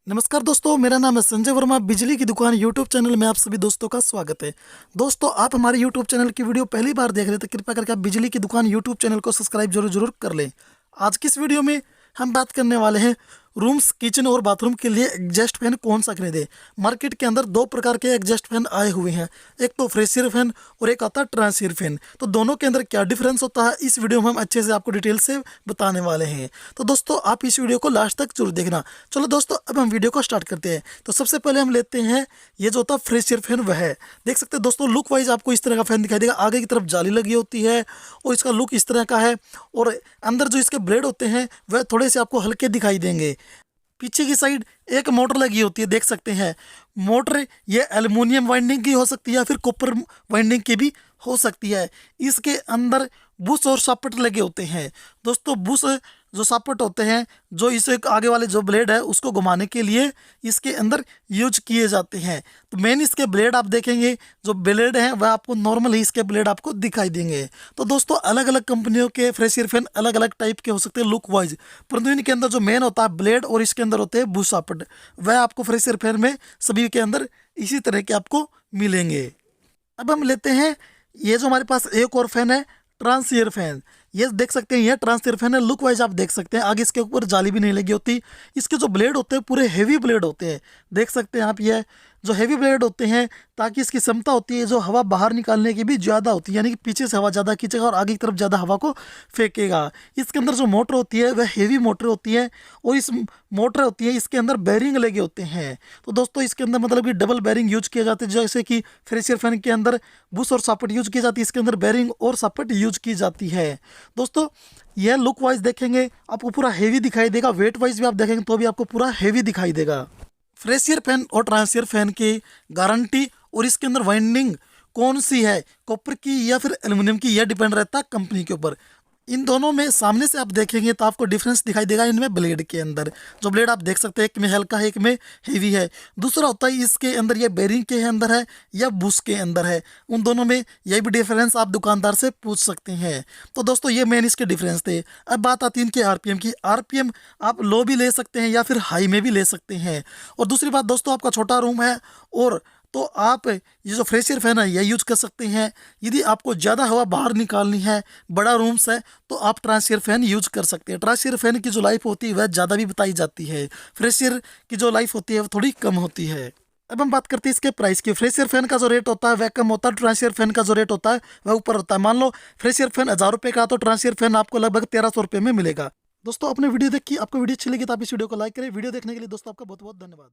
नमस्कार दोस्तों, मेरा नाम है संजय वर्मा। बिजली की दुकान YouTube चैनल में आप सभी दोस्तों का स्वागत है। दोस्तों, आप हमारे YouTube चैनल की वीडियो पहली बार देख रहे हैं तो कृपया करके आप बिजली की दुकान YouTube चैनल को सब्सक्राइब जरूर कर लें। आज की इस वीडियो में हम बात करने वाले हैं रूम्स, किचन और बाथरूम के लिए एग्जॉस्ट फैन कौन सा खरीदे। मार्केट के अंदर दो प्रकार के एग्जॉस्ट फैन आए हुए हैं, एक तो फ्रेश एयर फैन और एक आता है ट्रांस एयर फैन। तो दोनों के अंदर क्या डिफरेंस होता है इस वीडियो में हम अच्छे से आपको डिटेल से बताने वाले हैं। तो दोस्तों, आप इस वीडियो को लास्ट तक जरूर देखना। चलो दोस्तों, अब हम वीडियो को स्टार्ट करते हैं। तो सबसे पहले हम लेते हैं ये जो होता है फ्रेश एयर फैन। वह है, देख सकते हैं दोस्तों, लुक वाइज आपको इस तरह का फैन दिखाई देगा। आगे की तरफ जाली लगी होती है और इसका लुक इस तरह का है, और अंदर जो इसके ब्लेड होते हैं वह थोड़े से आपको हल्के दिखाई देंगे। पीछे की साइड एक मोटर लगी होती है, देख सकते हैं। मोटर ये एल्युमिनियम वाइंडिंग की हो सकती है या फिर कॉपर वाइंडिंग की भी हो सकती है। इसके अंदर बुश और सॉकेट लगे होते हैं। दोस्तों, बुश जो सॉकेट होते हैं, जो इसे आगे वाले जो ब्लेड है उसको घुमाने के लिए इसके अंदर यूज किए जाते हैं। तो मेन इसके ब्लेड आप देखेंगे, जो ब्लेड हैं वह आपको नॉर्मल ही इसके ब्लेड आपको दिखाई देंगे। तो दोस्तों, अलग अलग कंपनियों के फ्रेश एयर फैन अलग अलग टाइप के हो सकते हैं लुक वाइज, परंतु इनके अंदर जो मेन होता है ब्लेड और इसके अंदर होते हैं बुश सॉकेट, वह आपको फ्रेश एयर फैन में सभी के अंदर इसी तरह के आपको मिलेंगे। अब हम लेते हैं ये जो हमारे पास एक और फैन है, ट्रांस एयर फैन। ये देख सकते हैं, ये ट्रांस एयर फैन है। लुक वाइज आप देख सकते हैं, आगे इसके ऊपर जाली भी नहीं लगी होती। इसके जो ब्लेड होते हैं पूरे हेवी ब्लेड होते हैं, देख सकते हैं आप। ये जो हेवी ब्लेड होते हैं, ताकि इसकी क्षमता होती है जो हवा बाहर निकालने की भी ज़्यादा होती है, यानी कि पीछे से हवा ज़्यादा खींचेगा और आगे की तरफ ज़्यादा हवा को फेंकेगा। इसके अंदर जो मोटर होती है वह हेवी मोटर होती है, और इस मोटर होती है इसके अंदर बेरिंग लगे होते हैं। तो दोस्तों, इसके अंदर मतलब कि डबल बेरिंग यूज किए जाते हैं। जैसे कि फ्रेश एयर फैन के अंदर बुश और सॉकेट यूज की जाती है, इसके अंदर बेरिंग और सॉकेट यूज की जाती है। दोस्तों, यह लुक वाइज देखेंगे आपको पूरा हेवी दिखाई देगा, वेट वाइज भी आप देखेंगे तो भी आपको पूरा हेवी दिखाई देगा। फ्रेश एयर फैन और ट्रांस एयर फैन की गारंटी और इसके अंदर वाइंडिंग कौन सी है, कॉपर की या फिर एल्युमिनियम की, यह डिपेंड रहता है कंपनी के ऊपर। इन दोनों में सामने से आप देखेंगे तो आपको डिफरेंस दिखाई देगा इनमें ब्लेड के अंदर। जो ब्लेड आप देख सकते हैं, एक में हल्का है, एक में हेवी है। दूसरा होता है इसके अंदर ये बेरिंग के अंदर है या बुश के अंदर है। उन दोनों में यही भी डिफरेंस आप दुकानदार से पूछ सकते हैं। तो दोस्तों, ये मेन इसके डिफरेंस थे। अब बात आती है इनके आरपीएम की। आरपीएम आप लो भी ले सकते हैं या फिर हाई में भी ले सकते हैं। और दूसरी बात दोस्तों, आपका छोटा रूम है और तो आप ये जो फ्रेश एयर फैन है यह यूज कर सकते हैं। यदि आपको ज़्यादा हवा बाहर निकालनी है, बड़ा रूम्स है, तो आप ट्रांस एयर फैन यूज कर सकते हैं। ट्रांस एयर फैन की जो लाइफ होती है वह ज़्यादा भी बताई जाती है, फ्रेश एयर की जो लाइफ होती है वो थोड़ी कम होती है। अब हम बात करते हैं इसके प्राइस की। फ्रेश एयर फैन का जो रेट होता है वह कम होता है, ट्रांस एयर फैन का जो रेट होता है वह ऊपर होता है। मान लो फ्रेश एयर फैन 1000 रुपये का, तो ट्रांस एयर फैन आपको लगभग 1300 रुपये में मिलेगा। दोस्तों, अपने वीडियो देखिए, आपको वीडियो अच्छी लगी तो आप इस वीडियो को लाइक करें। वीडियो देखने के लिए दोस्तों आपका बहुत बहुत धन्यवाद।